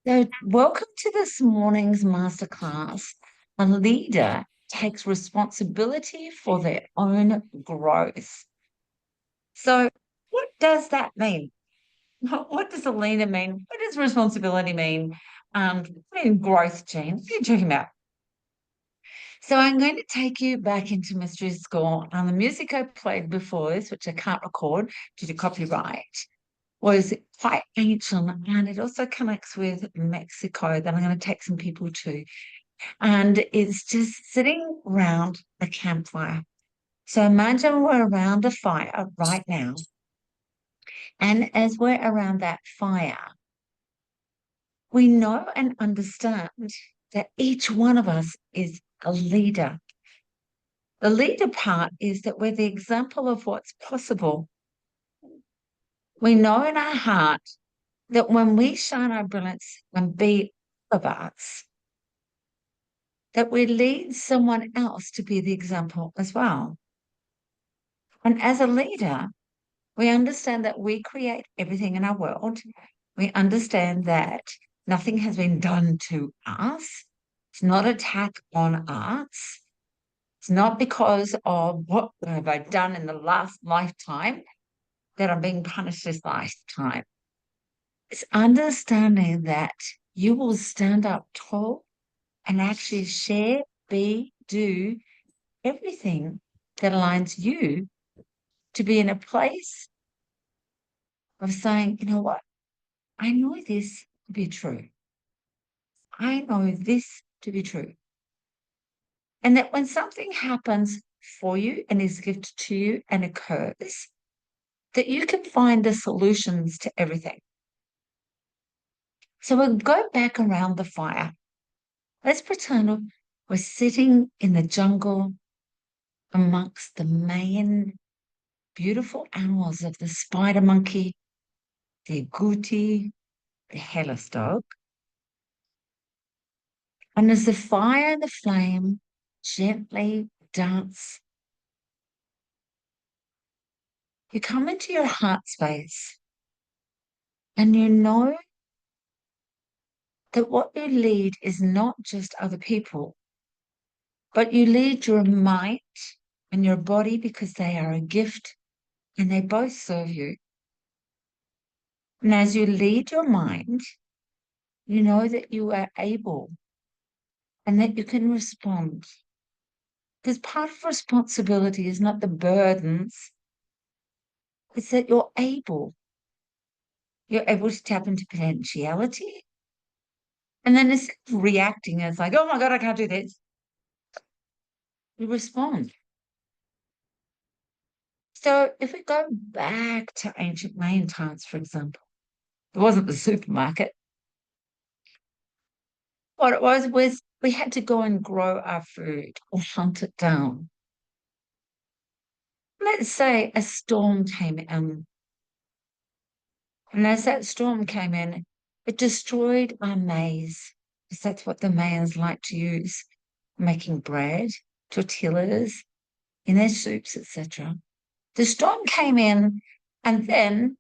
So, welcome to this morning's masterclass. A leader takes responsibility for their own growth. So, what does that mean? What does a leader mean? What does responsibility mean? What in growth, Jean? What are you talking about? So, I'm going to take you back into mystery school. And the music I played before this, which I can't record due to copyright, was quite ancient, and it also connects with Mexico that I'm going to take some people to. And it's just sitting around a campfire. So imagine we're around a fire right now. And as we're around that fire, we know and understand that each one of us is a leader. The leader part is that we're the example of what's possible. We know in our heart that when we shine our brilliance and be of us, that we lead someone else to be the example as well. And as a leader, we understand that we create everything in our world. We understand that nothing has been done to us. It's not an attack on us. It's not because of what have I done in the last lifetime that I'm being punished this lifetime. It's understanding that you will stand up tall and actually share, be, do everything that aligns you to be in a place of saying, you know what, I know this to be true. I know this to be true. And that when something happens for you and is gifted to you and occurs, that you can find the solutions to everything. So we'll go back around the fire. Let's pretend we're sitting in the jungle amongst the Mayan beautiful animals of the spider monkey, the agouti, the hairless dog. And as the fire and the flame gently dance, you come into your heart space and you know that what you lead is not just other people, but you lead your mind and your body because they are a gift and they both serve you. And as you lead your mind, you know that you are able and that you can respond. Because part of responsibility is not the burdens, it's that you're able. You're able to tap into potentiality. And then instead of reacting as like, oh my God, I can't do this, you respond. So if we go back to ancient Mayan times, for example, it wasn't the supermarket. What it was we had to go and grow our food or hunt it down. Let's say a storm came in. And as that storm came in, it destroyed our maize, because that's what the Mayans like to use, making bread, tortillas, in their soups, etc. The storm came in, and then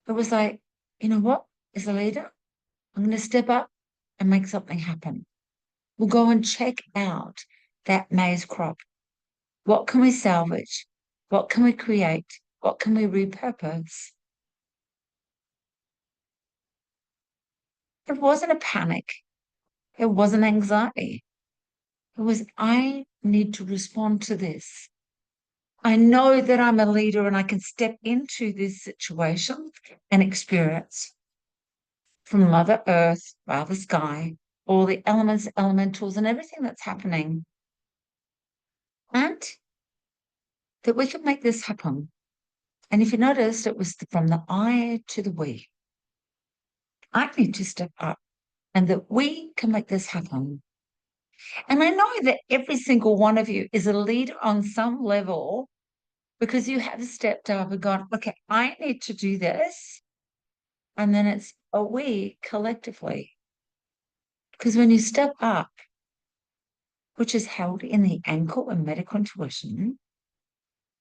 it was like, you know what? As a leader, I'm going to step up and make something happen. We'll go and check out that maize crop. What can we salvage? What can we create? What can we repurpose? It wasn't a panic. It wasn't anxiety. It was, I need to respond to this. I know that I'm a leader and I can step into this situation and experience from Mother Earth, Father Sky, all the elements, elementals, and everything that's happening. And that we can make this happen. And if you noticed, it was from the I to the we. I need to step up and that we can make this happen. And I know that every single one of you is a leader on some level because you have stepped up and gone, okay, I need to do this. And then it's a we collectively. Because when you step up, which is held in the ankle and medical intuition,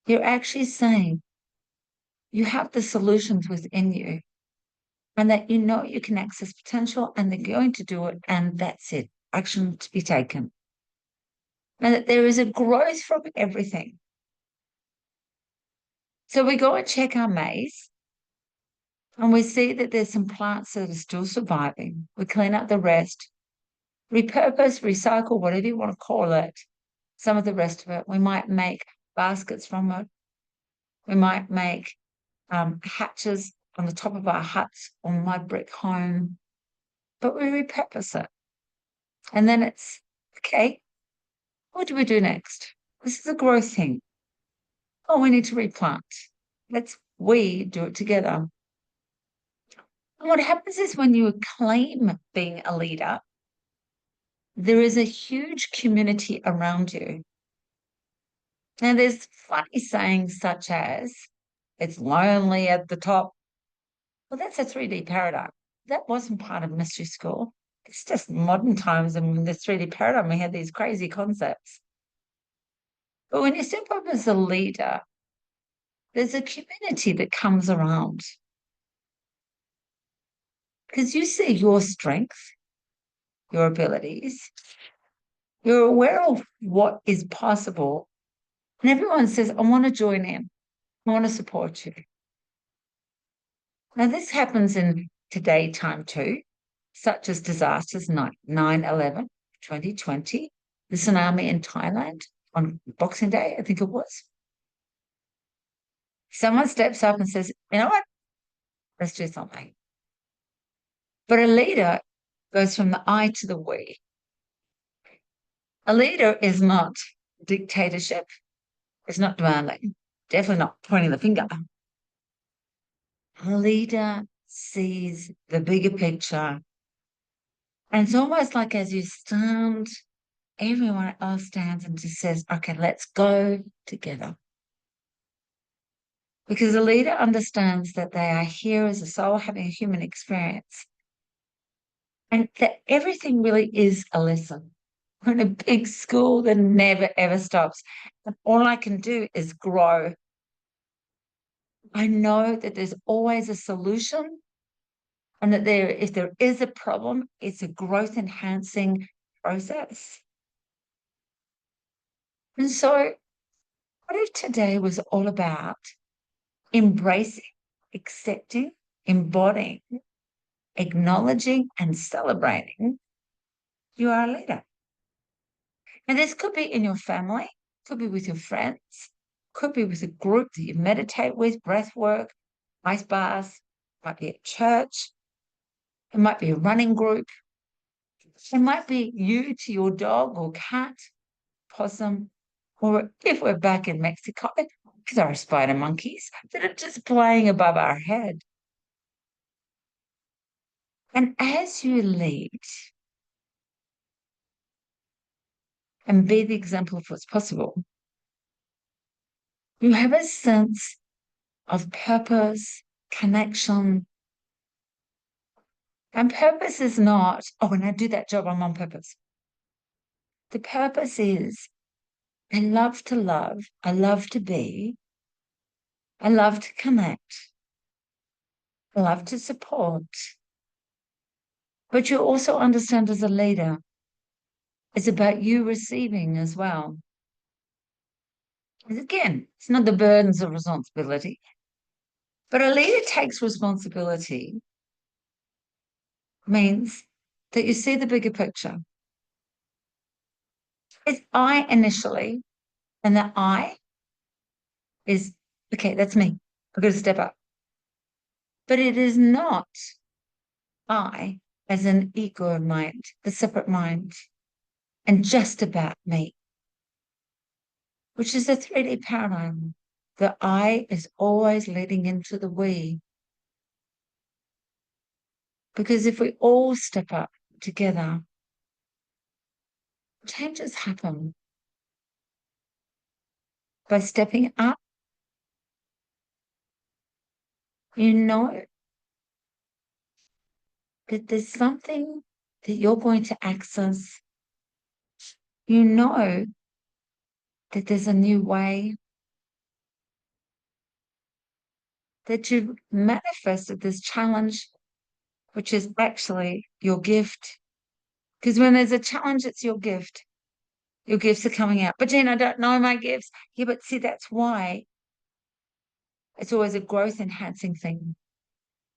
you're actually saying you have the solutions within you. and that you know you can access potential and they're going to do it, and that's it. Action to be taken. And that there is a growth from everything. So we go and check our maze and we see that there's some plants that are still surviving. We clean up the rest, repurpose, recycle, whatever you want to call it, some of the rest of it. We might make baskets from it. We might make hatches on the top of our huts or mud brick home, but we repurpose it. And then it's, okay, what do we do next? This is a growth thing. Oh, we need to replant. We do it together. And what happens is when you claim being a leader, there is a huge community around you. Now, there's funny sayings such as, it's lonely at the top. Well, that's a 3D paradigm. That wasn't part of mystery school. It's just modern times, and in the 3D paradigm, we had these crazy concepts. But when you step up as a leader, there's a community that comes around because you see your strength, your abilities, you're aware of what is possible, and everyone says, I want to join in, I want to support you. Now, this happens in today time too, such as disasters 9/11, 2020, the tsunami in Thailand on Boxing Day, I think it was. Someone steps up and says, you know what? Let's do something. But a leader goes from the I to the we. A leader is not dictatorship, it's not demanding, definitely not pointing the finger. A leader sees the bigger picture. And it's almost like as you stand, everyone else stands and just says, okay, let's go together. Because a leader understands that they are here as a soul having a human experience. And that everything really is a lesson. We're in a big school that never, ever stops. And all I can do is grow. I know that there's always a solution, and that if there is a problem, it's a growth enhancing process. And so, what if today was all about embracing, accepting, embodying, acknowledging, and celebrating you are a leader? And this could be in your family, could be with your friends, could be with a group that you meditate with, breath work, ice baths, might be at church, it might be a running group, it might be you to your dog or cat, possum, or if we're back in Mexico, there are spider monkeys that are just playing above our head. And as you lead and be the example of what's possible, you have a sense of purpose, connection. And purpose is not, oh, when I do that job, I'm on purpose. The purpose is, I love to love, I love to be, I love to connect, I love to support. But you also understand as a leader, it's about you receiving as well. And again, it's not the burdens of responsibility, but a leader takes responsibility means that you see the bigger picture. It's I initially, and the I is, okay, that's me. I've got to step up. But it is not I as an ego mind, the separate mind, and just about me, which is a 3D paradigm. The I is always leading into the we. Because if we all step up together, changes happen. By stepping up, you know that there's something that you're going to access. You know that there's a new way, that you've manifested this challenge which is actually your gift. Because when there's a challenge, it's your gift. Your gifts are coming out. But Jen, I don't know my gifts. Yeah, but see, that's why it's always a growth enhancing thing.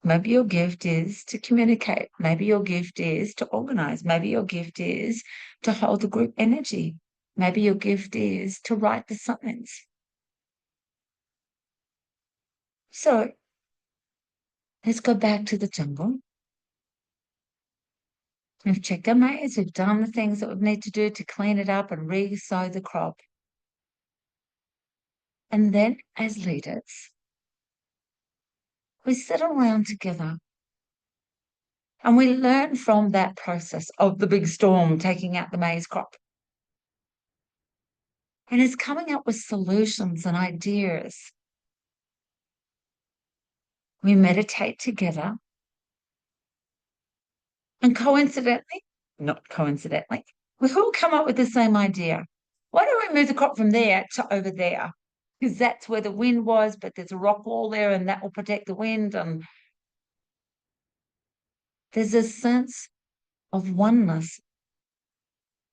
Maybe your gift is to communicate. Maybe your gift is to organize. Maybe your gift is to hold the group energy. Maybe your gift is to write the science. So let's go back to the jungle. We've checked our maze. We've done the things that we need to do to clean it up and re-sow the crop. And then as leaders, we sit around together and we learn from that process of the big storm taking out the maize crop. And it's coming up with solutions and ideas. We meditate together. And coincidentally, not coincidentally, we all come up with the same idea. Why don't we move the crop from there to over there? Because that's where the wind was, but there's a rock wall there and that will protect the wind. And there's a sense of oneness,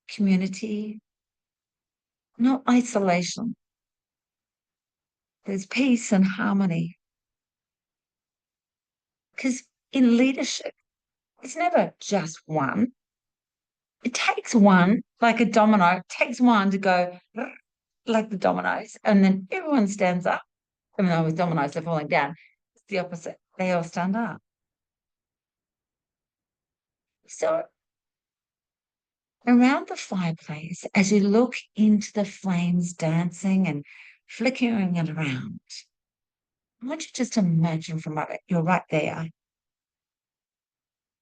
community, not isolation. There's peace and harmony. Because in leadership, it's never just one. It takes one, like a domino, it takes one to go like the dominoes, and then everyone stands up. Even though with dominoes, they're falling down. It's the opposite. They all stand up. So around the fireplace, as you look into the flames dancing and flickering it around, I want you just to imagine from right, you're right there.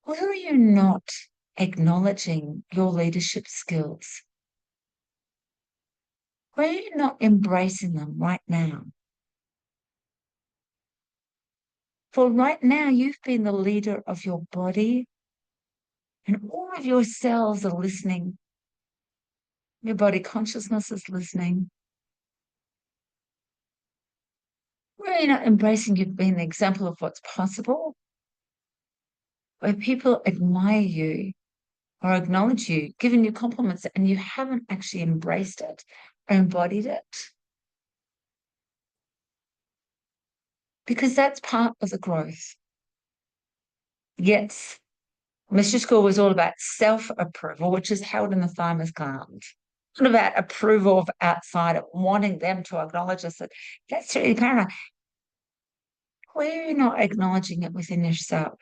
Where are you not acknowledging your leadership skills? Where are you not embracing them right now? For right now, you've been the leader of your body, and all of your cells are listening. Your body consciousness is listening. Where are you not embracing you've been the example of what's possible? Where people admire you or acknowledge you, giving you compliments, and you haven't actually embraced it or embodied it. Because that's part of the growth. Yes, Mr. School was all about self-approval, which is held in the thymus gland. It's not about approval of outside, wanting them to acknowledge us. That's really paramount. Where are you not acknowledging it within yourself?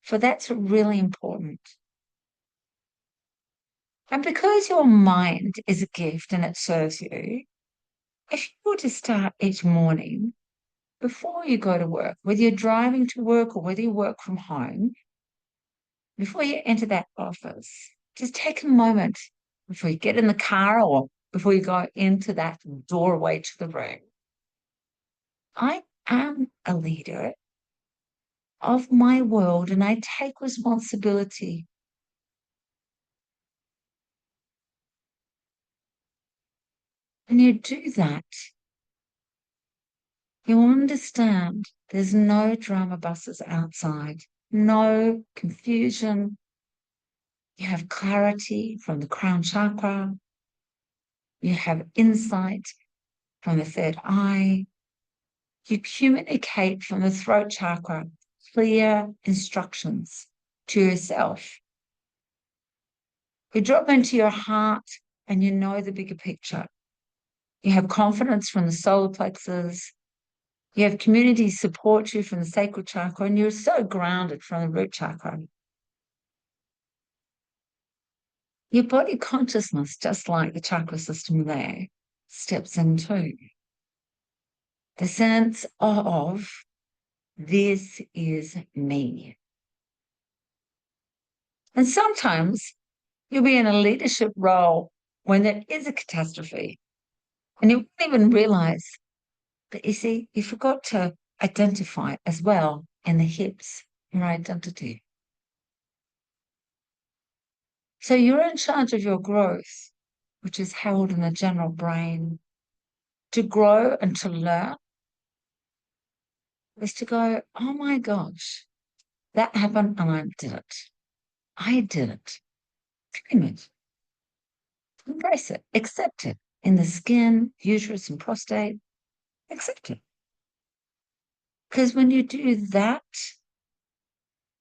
For that's really important. And because your mind is a gift and it serves you, if you were to start each morning before you go to work, whether you're driving to work or whether you work from home, before you enter that office, just take a moment before you get in the car or before you go into that doorway to the room. I am a leader of my world and I take responsibility. And you do that, you understand there's no drama buses outside, no confusion. You have clarity from the crown chakra. You have insight from the third eye. You communicate from the throat chakra, clear instructions to yourself. You drop into your heart and you know the bigger picture. You have confidence from the solar plexus. You have community support you from the sacral chakra, and you're so grounded from the root chakra. Your body consciousness, just like the chakra system there, steps into the sense of this is me. And sometimes you'll be in a leadership role when there is a catastrophe and you won't even realize. But you see, you forgot to identify as well in the hips, your identity. So you're in charge of your growth, which is held in the general brain. To grow and to learn is to go, oh my gosh, That happened and I did it. I did it. Claim it. Embrace it. Accept it. In the skin, uterus, and prostate, accept it. Because when you do that,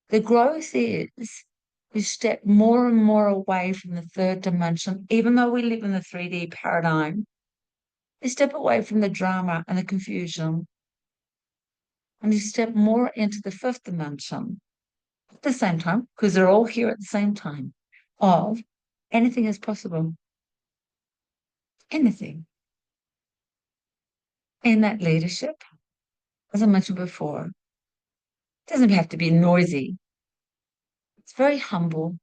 the growth is you step more and more away from the third dimension, even though we live in the 3D paradigm. You step away from the drama and the confusion, and you step more into the fifth dimension at the same time, because they're all here at the same time, of anything is possible. Anything. In that leadership, as I mentioned before, it doesn't have to be noisy. It's very humble,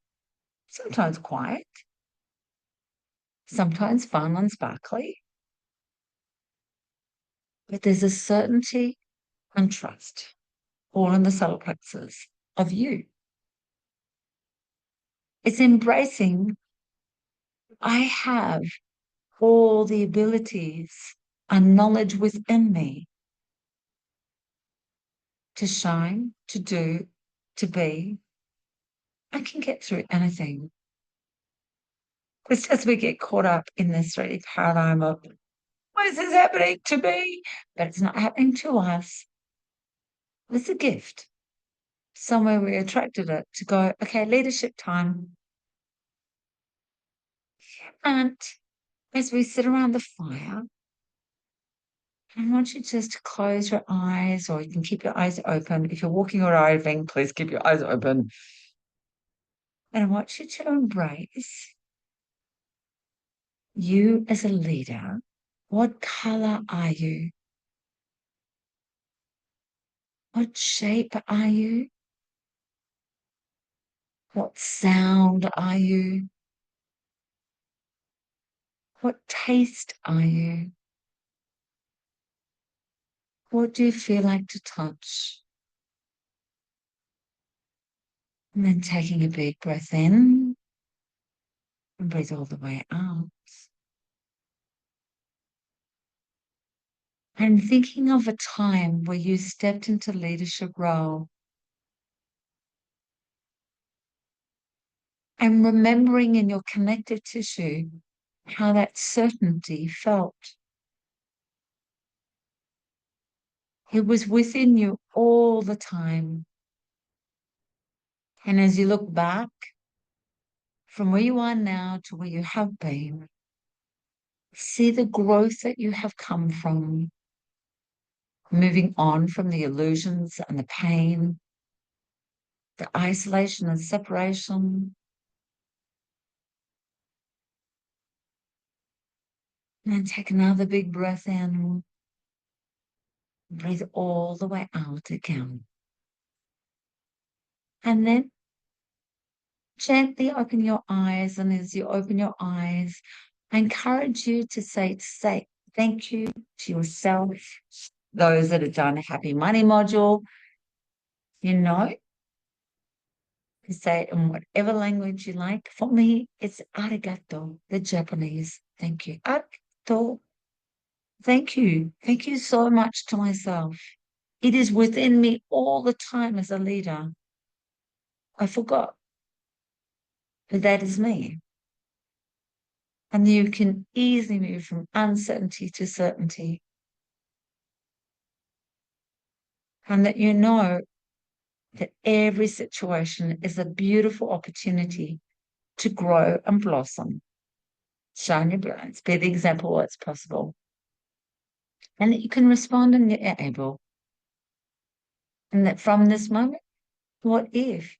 sometimes quiet, sometimes fun and sparkly, but there's a certainty and trust, all in the solar plexus of you. It's embracing, I have all the abilities and knowledge within me to shine, to do, to be. I can get through anything. It's just we get caught up in this really paradigm of, why is this happening to me? But it's not happening to us. It's a gift. Somewhere we attracted it to go, okay, leadership time. And as we sit around the fire, I want you just to close your eyes, or you can keep your eyes open. If you're walking or driving, please keep your eyes open. And I want you to embrace you as a leader. What color are you? What shape are you? What sound are you? What taste are you? What do you feel like to touch? And then taking a big breath in and breathe all the way out. And thinking of a time where you stepped into leadership role and remembering in your connective tissue how that certainty felt. It was within you all the time. And as you look back from where you are now to where you have been, see the growth that you have come from, moving on from the illusions and the pain, the isolation and separation. And then take another big breath in. Breathe all the way out again. And then gently open your eyes. And as you open your eyes, I encourage you to say thank you to yourself. Those that have done a happy money module, you know, you say it in whatever language you like. For me, it's arigato, the Japanese. Thank you. Arigato. Thank you. Thank you so much to myself. It is within me all the time as a leader. I forgot. But that is me. And you can easily move from uncertainty to certainty. And that you know that every situation is a beautiful opportunity to grow and blossom. Shine your brilliance. Be the example of what's possible. And that you can respond and you're able. And that from this moment, what if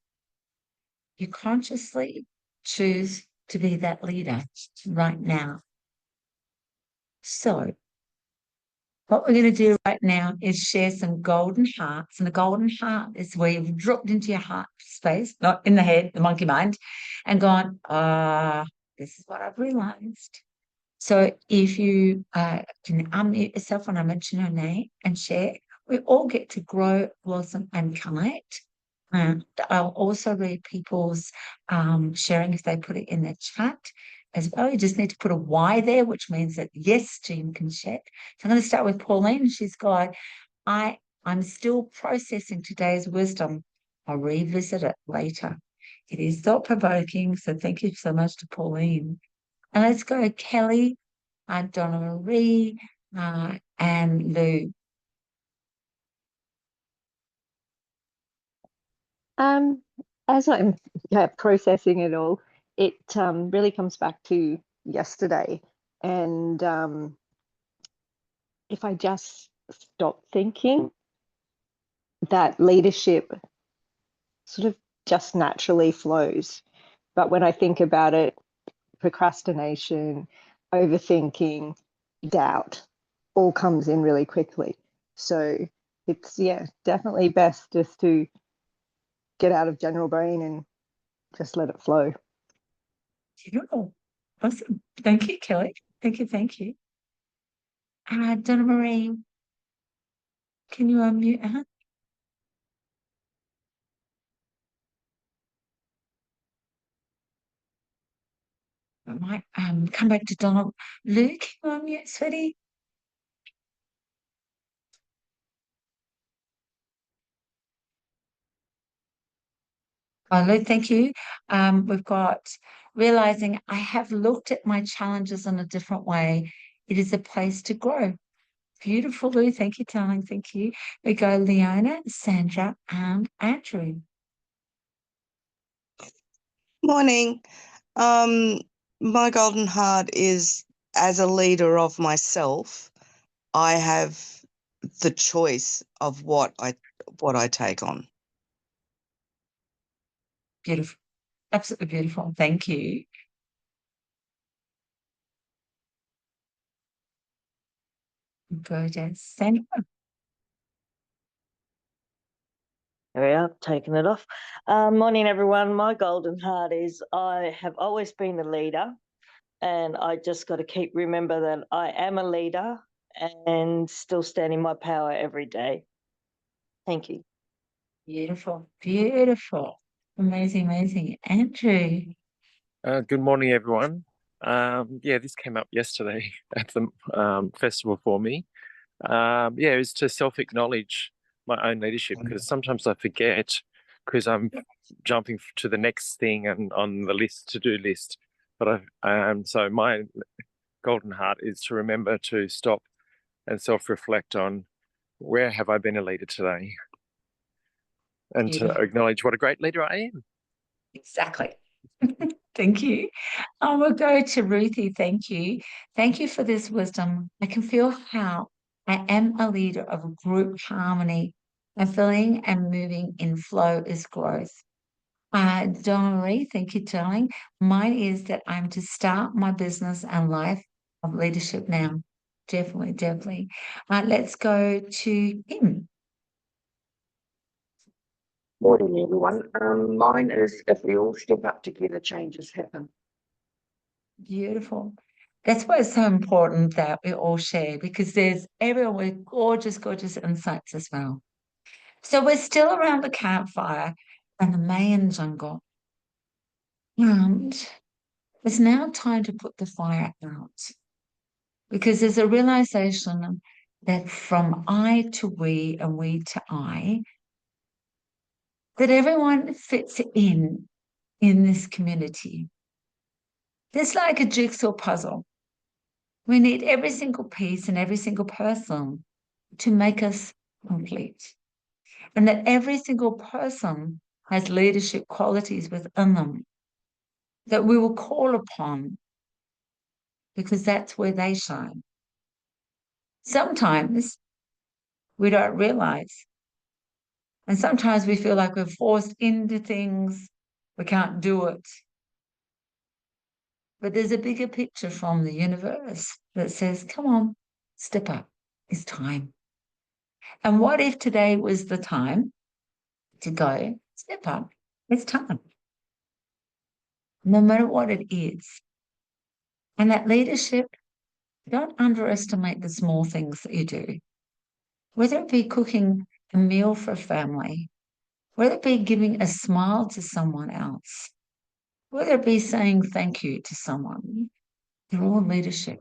you consciously choose to be that leader right now? So what we're going to do right now is share some golden hearts. And the golden heart is where you've dropped into your heart space, not in the head, the monkey mind, and gone, this is what I've realized. So if you can unmute yourself when I mention your name and share, we all get to grow, blossom, and connect. And I'll also read people's sharing if they put it in the chat as well. You just need to put a Y there, which means that yes, Jean can share. So I'm going to start with Pauline. She's got, I'm still processing today's wisdom. I'll revisit it later. It is thought-provoking, so thank you so much to Pauline. And let's go Kelly, Donna Marie, and Lou. Um, as I'm processing it all, it really comes back to yesterday. And if I just stop thinking, that leadership sort of just naturally flows. But when I think about it, procrastination, overthinking, doubt all comes in really quickly. So it's, yeah, definitely best just to get out of general brain and just let it flow. Beautiful. Awesome. Thank you, Kelly. Thank you, thank you. Donna Marie, can you unmute? I might come back to Donna. Luke, can you unmute, sweetie? Oh, Luke, thank you. We've got realizing I have looked at my challenges in a different way. It is a place to grow. Beautiful, Lou. Thank you, darling. Thank you. We go Leona, Sandra, and Andrew. Morning. Um, my golden heart is, as a leader of myself, I have the choice of what I take on. Beautiful. Absolutely beautiful. Thank you. Go to Sandra. There we are, taking it off. Morning, everyone. My golden heart is I have always been a leader, and I just got to keep remember that I am a leader and still stand in my power every day. Thank you. Beautiful. Beautiful. Amazing, amazing. Andrew. Good morning, everyone. Yeah, this came up yesterday at the festival for me. Yeah, it's to self-acknowledge my own leadership, because sometimes I forget because I'm jumping to the next thing and on the to-do list. But so my golden heart is to remember to stop and self-reflect on where have I been a leader today, and Beautiful. to acknowledge what a great leader I am. Exactly. Thank you. We'll go to Ruthie. Thank you. Thank you for this wisdom. I can feel how I am a leader of a group harmony. And feeling and moving in flow is growth. Donna Marie, thank you, darling. Mine is that I'm to start my business and life of leadership now. Definitely, definitely. Let's go to Kim. Morning, everyone. Mine is if we all step up together, changes happen. Beautiful. That's why it's so important that we all share, because there's everyone with gorgeous, gorgeous insights as well. So we're still around the campfire and the Mayan jungle. And it's now time to put the fire out, because there's a realization that from I to we and we to I, that everyone fits in this community. It's like a jigsaw puzzle. We need every single piece and every single person to make us complete. And that every single person has leadership qualities within them that we will call upon, because that's where they shine. Sometimes we don't realize, and sometimes we feel like we're forced into things, we can't do it. But there's a bigger picture from the universe that says, come on, step up. It's time. And what if today was the time to go, step up? It's time. No matter what it is. And that leadership, don't underestimate the small things that you do. Whether it be cooking a meal for a family, whether it be giving a smile to someone else, whether it be saying thank you to someone, they're all leadership.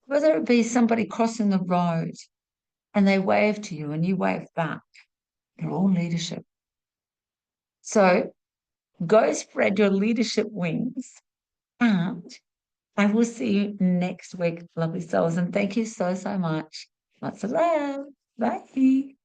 Whether it be somebody crossing the road and they wave to you and you wave back, They're all leadership. So go spread your leadership wings, and I will see you next week, lovely souls. And thank you so, so much. Lots of love. Bye.